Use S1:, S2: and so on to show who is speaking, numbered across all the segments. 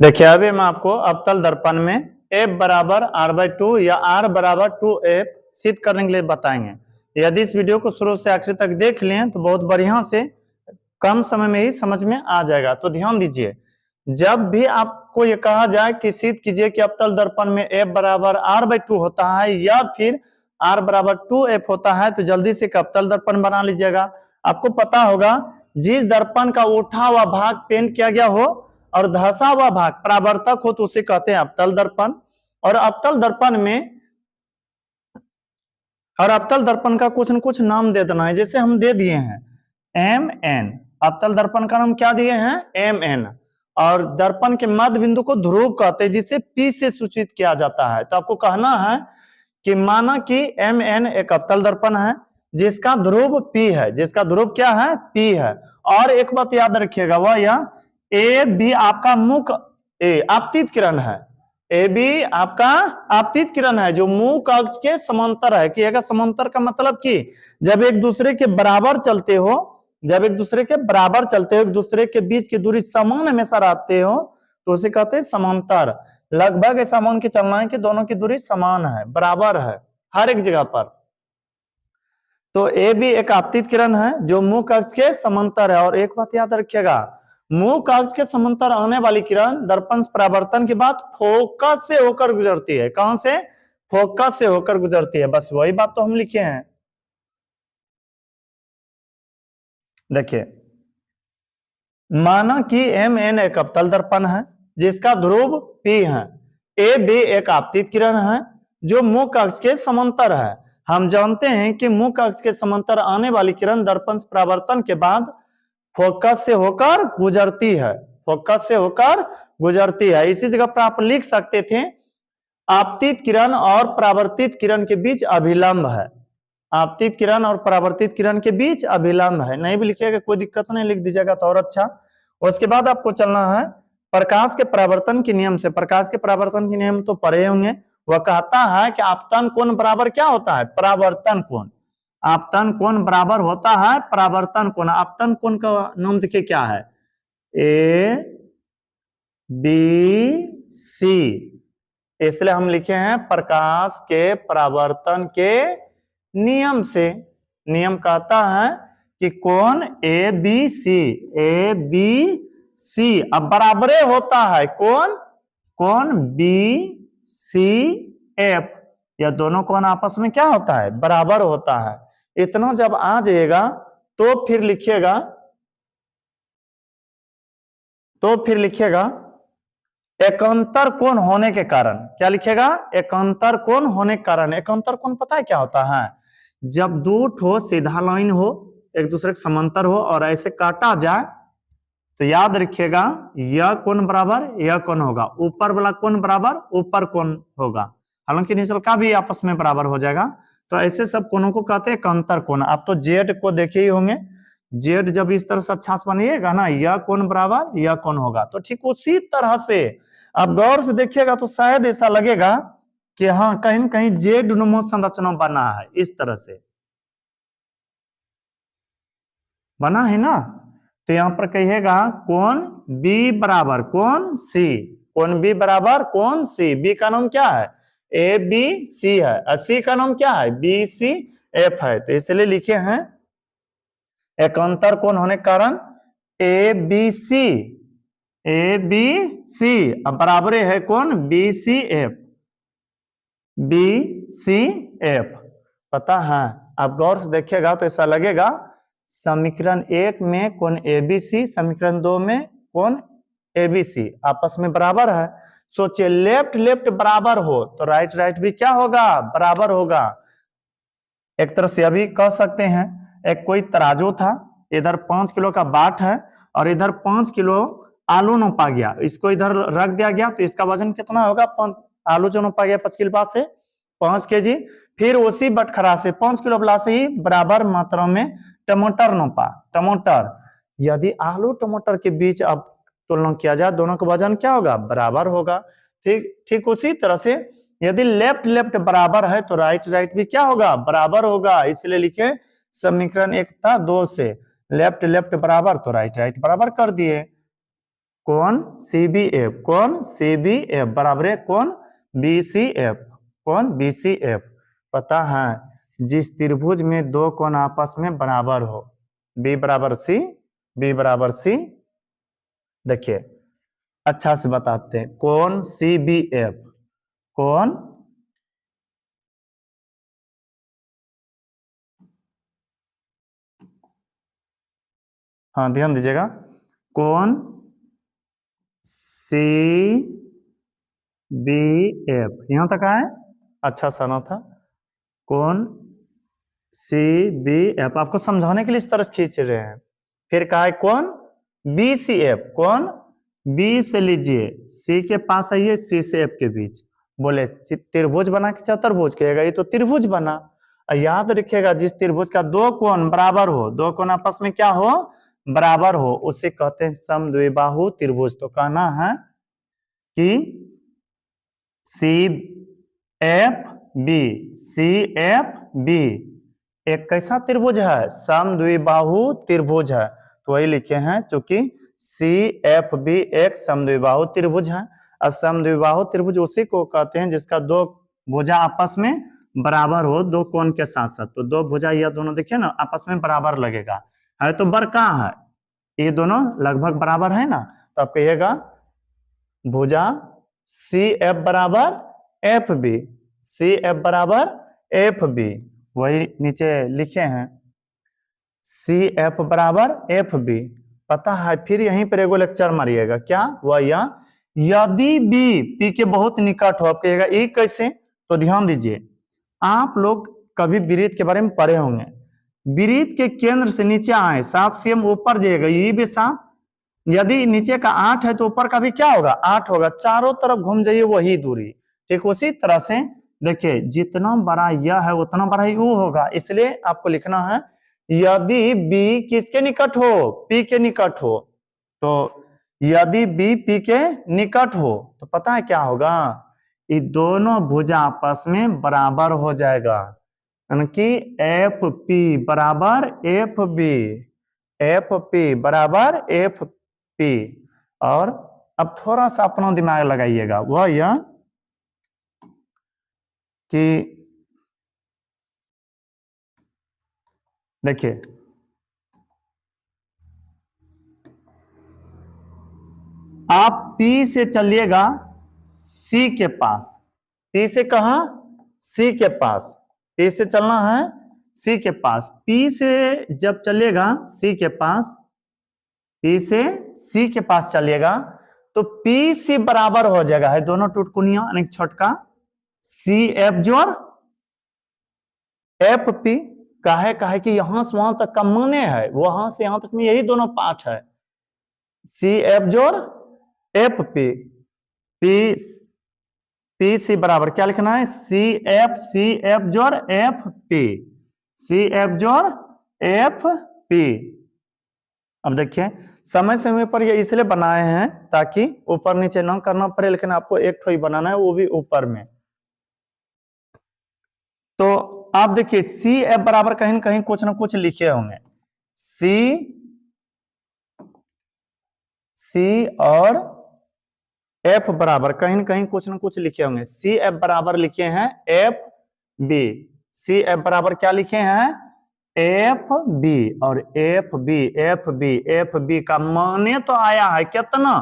S1: देखिए अभी मैं आपको अवतल दर्पण में F बराबर R/2 या R बराबर 2F सिद्ध करने के लिए बताएंगे। यदि इस वीडियो को शुरू से आखिर तक देख लें तो बहुत बढ़िया से कम समय में ही समझ में आ जाएगा। तो ध्यान दीजिए, जब भी आपको ये कहा जाए कि सिद्ध कीजिए कि अवतल दर्पण में F बराबर R/2 होता है या फिर R बराबर 2F होता है तो जल्दी से एक अवतल दर्पण बना लीजिएगा। आपको पता होगा जिस दर्पण का उठा हुआ भाग पेंट किया गया हो और धंसा हुआ भाग परावर्तक हो तो उसे कहते हैं अवतल दर्पण। और अवतल दर्पण का कुछ न कुछ नाम दे देना है, जैसे हम दे दिए हैं MN। अवतल दर्पण का नाम क्या दिए हैं? MN। और दर्पण के मध्य बिंदु को ध्रुव कहते हैं जिसे P से सूचित किया जाता है। तो आपको कहना है कि माना कि MN एक अवतल दर्पण है जिसका ध्रुव P है, जिसका ध्रुव क्या है? P है। और एक बात याद रखिएगा वह यह ए बी आपका मुख आपतित किरण है। ए बी आपका आपतित किरण है जो मुख अक्ष के समांतर है। कि अगर समांतर का मतलब कि जब एक दूसरे के बराबर चलते हो, एक दूसरे के बीच की दूरी समान हमेशा रहते हो तो उसे कहते हैं समांतर। लगभग ऐसा मान के चलना है कि दोनों की दूरी समान है, बराबर है हर एक जगह पर। तो ए बी एक आपतित किरण है जो मुख अक्ष के समांतर है। और एक बात याद रखिएगा, मुख अक्ष के समांतर आने वाली किरण दर्पण परावर्तन के बाद फोकस से होकर गुजरती है। कहां से? फोकस से होकर गुजरती है। बस वही बात तो हम लिखे हैं। देखिए माना कि MN एक अवतल दर्पण है जिसका ध्रुव P है। ए बी एक आपतित किरण है जो मुख अक्ष के समांतर है। हम जानते हैं कि मुख अक्ष के समांतर आने वाली किरण दर्पण परावर्तन के बाद फोकस से होकर गुजरती है। फोकस से होकर गुजरती है। इसी जगह पर आप लिख सकते थे आपतित किरण और परावर्तित किरण के बीच अभिलंब है। आपतित किरण और परावर्तित किरण के बीच अभिलंब है। नहीं भी लिखिएगा कोई दिक्कत नहीं, लिख दीजिएगा तो और अच्छा। उसके बाद आपको चलना है प्रकाश के परावर्तन के नियम से। प्रकाश के परावर्तन के नियम तो पढ़े होंगे। वह कहता है कि आपतन कोण बराबर क्या होता है? परावर्तन कोण। आपतन कोण बराबर होता है परावर्तन कोण। आपतन कोण का नाम देखिए क्या है? ABC। इसलिए हम लिखे हैं प्रकाश के परावर्तन के नियम से। नियम कहता है कि कोण ABC अब बराबरे होता है कोण BCF। यह दोनों कोण आपस में क्या होता है? बराबर होता है। इतना जब आ जाएगा तो फिर लिखिएगा एकांतर कोण होने के कारण। क्या लिखेगा? एकांतर कोण होने के कारण। एकांतर कोण पता है क्या होता है? जब दो ठो सीधा लाइन हो, एक दूसरे के समांतर हो और ऐसे काटा जाए तो याद रखिएगा यह कोण बराबर यह कोण होगा, ऊपर वाला कोण बराबर ऊपर कोण होगा। हालांकि निचल का भी आपस में बराबर हो जाएगा। तो ऐसे सब कोणों को कहते हैं एकांतर कोण। आप तो जेड को देखे ही होंगे। जेड जब इस तरह से अच्छा से बनिएगा ना, यह कोण बराबर यह कोण होगा। तो ठीक उसी तरह से आप गौर से देखिएगा तो शायद ऐसा लगेगा कि हाँ कहीं न कहीं जेड नुमा संरचना बना है। इस तरह से बना है ना। तो यहां पर कहिएगा कोण B बराबर कोण C। कोण B बराबर कोण C। B का नाम क्या है? ABC है। C का नाम क्या है? BCF है। तो इसलिए लिखे हैं एकांतर कोण होने के कारण ABC अब बराबर है कोण BCF। पता है? आप गौर से देखिएगा तो ऐसा लगेगा समीकरण 1 में कोण ABC, समीकरण 2 में कोण ABC आपस में बराबर है। सोचिए लेफ्ट बराबर हो तो राइट भी क्या होगा? बराबर होगा। एक तरह से अभी कह सकते हैं एक कोई तराजू था, इधर 5 किलो का बाट है और इधर 5 किलो आलू नोपा गया। इसको इधर रख दिया गया तो इसका वजन कितना होगा? आलू जो नोपा गया 5 किलो से 5 केजी। फिर उसी बटखरा से 5 किलो वाला से ही बराबर मात्रा में टमाटर नोपा। टमाटर यदि आलू टमाटर के बीच अब तुलना किया जाए दोनों का वजन क्या होगा? बराबर होगा। ठीक उसी तरह से यदि लेफ्ट बराबर है तो राइट भी क्या होगा? बराबर होगा। इसलिए लिखे समीकरण 1 था 2 से लेफ्ट बराबर तो राइट बराबर कर दिए। कोण CBF, कोण CBF बराबर है कोण BCF, कोण BCF। पता है जिस त्रिभुज में दो कोण आपस में बराबर हो, B बराबर C, B बराबर C। देखिए अच्छा से बताते हैं, कोण CBF, कोण हाँ ध्यान दीजिएगा, कोण CBF यहां तक आए, अच्छा सा ना था। कोण CBF आपको समझाने के लिए इस तरह से खींच रहे हैं। फिर कहा है कोण BCF, कोण B से लीजिए, C के पास आइए, C से F के बीच, बोले त्रिभुज बना कि चतुर्भुज कहेगा, ये तो त्रिभुज बना। याद रखिएगा जिस त्रिभुज का दो कोण बराबर हो, दो कोण आपस में क्या हो, बराबर हो, उसे कहते हैं समद्विबाहु त्रिभुज। तो कहना है कि CFB एक कैसा त्रिभुज है, समद्विबाहु त्रिभुज है। तो वही लिखे हैं, चूंकि CFB एक समद्विबाहु त्रिभुज है। और समद्विबाहु त्रिभुज उसी को कहते हैं जिसका दो भुजा आपस में बराबर हो, दो कोण के साथ साथ। तो दो भुजा यह दोनों देखिए ना आपस में बराबर लगेगा, है तो बड़का है, ये दोनों लगभग बराबर है ना। तो आप कहिएगा भुजा CF बराबर FB, CF बराबर FB, वही नीचे लिखे हैं CF बराबर FB। पता है फिर यहीं पर एगो लेक्चर मारिएगा, क्या वह यदि B P के बहुत निकट हो, आप कहिएगा ये कैसे। तो ध्यान दीजिए, आप लोग कभी वृत्त के बारे में पढ़े होंगे, वृत्त के केंद्र से नीचे आए 7 cm ऊपर जाएगा, ये भी 7, यदि नीचे का 8 है तो ऊपर का भी क्या होगा, 8 होगा, चारों तरफ घूम जाइए वही दूरी। ठीक उसी तरह से देखिए जितना बड़ा यह है उतना बड़ा यू होगा, इसलिए आपको लिखना है यदि B किसके निकट हो, P के निकट हो। तो यदि B P के निकट हो तो पता है क्या होगा, ये दोनों भुजा आपस में बराबर हो जाएगा, यानी कि FP बराबर FB, FP बराबर FP। और अब थोड़ा सा अपना दिमाग लगाइएगा, वह यह कि देखिए आप P से चलिएगा C के पास, P से कहा C के पास, P से चलना है C के पास। P से जब चलिएगा C के पास, P से C के पास चलिएगा तो PC बराबर हो जाएगा, है दोनों टुटकुनिया यानी छोटका CF जोड़ FP। काहे कि यहां से वहां तक का माने है, वहां से यहां तक में यही दोनों पार्ट है, CF जोड़ FP। PC बराबर क्या लिखना है, CF जोड़ FP, CF जोड़ FP। अब देखिए समय समय पर ये इसलिए बनाए हैं ताकि ऊपर नीचे ना करना पड़े, लेकिन आपको एक ठो ही बनाना है, वो भी ऊपर में। तो आप देखिए CF बराबर कहीं ना कहीं कुछ ना कुछ लिखे होंगे, C और F बराबर कहीं ना कहीं कुछ ना कुछ लिखे होंगे। CF बराबर लिखे हैं FB, CF बराबर क्या लिखे हैं FB, और FB का माने तो आया है कितना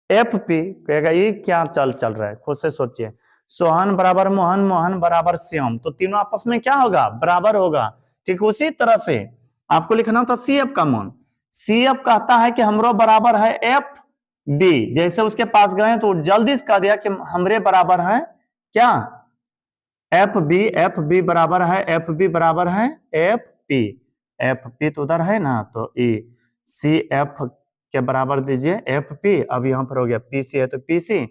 S1: FP। कहेगा ये क्या चल रहा है, खुद से सोचिए। सोहन बराबर मोहन, मोहन बराबर श्याम, तो तीनों आपस में क्या होगा, बराबर होगा। ठीक उसी तरह से आपको लिखना था CF का मान। CF कहता है कि हमरो बराबर है FB, जैसे उसके पास गए तो जल्दी से कह दिया कि हमरे बराबर है क्या FB बराबर है FB बराबर है FP तो उधर है ना, तो ये CF के बराबर दीजिए FP। अब यहां पर हो गया PC है तो PC,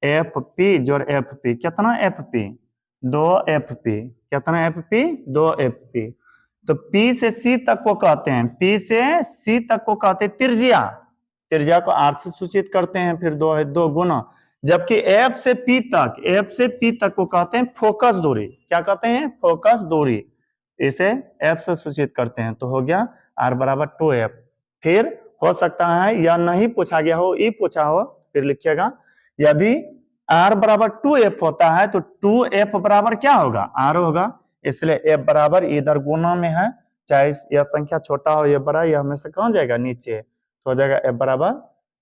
S1: FP जोड़ FP, कितना FP 2FP, कितना FP 2FP। तो P से C तक को कहते हैं, P से C तक को कहते हैं त्रिज्या, त्रिज्या को R से सूचित करते हैं, फिर 2 है 2 गुना। जबकि F से P तक को कहते हैं फोकस दूरी, क्या कहते हैं फोकस दूरी, इसे F से सूचित करते हैं। तो हो गया R बराबर 2F। फिर हो सकता है या नहीं पूछा गया हो, ई पूछा हो, फिर लिखिएगा। यदि r बराबर 2f होता है तो 2f बराबर क्या होगा, r होगा, इसलिए f बराबर इधर गुना में है, चाहे यह संख्या छोटा हो या बड़ा, यह हमेशा कहाँ जाएगा, नीचे, तो हो जाएगा f बराबर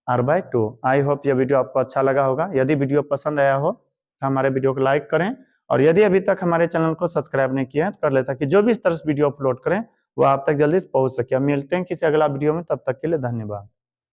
S1: r/2। आई होप यह वीडियो आपको अच्छा लगा होगा। यदि वीडियो पसंद आया हो तो हमारे वीडियो को लाइक करें, और यदि अभी तक हमारे चैनल को सब्सक्राइब नहीं किया है तो कर ले, ताकि जो भी इस तरह से वीडियो अपलोड करें वो आप तक जल्दी से पहुंच सके। मिलते हैं किसी अगला वीडियो में, तब तक के लिए धन्यवाद।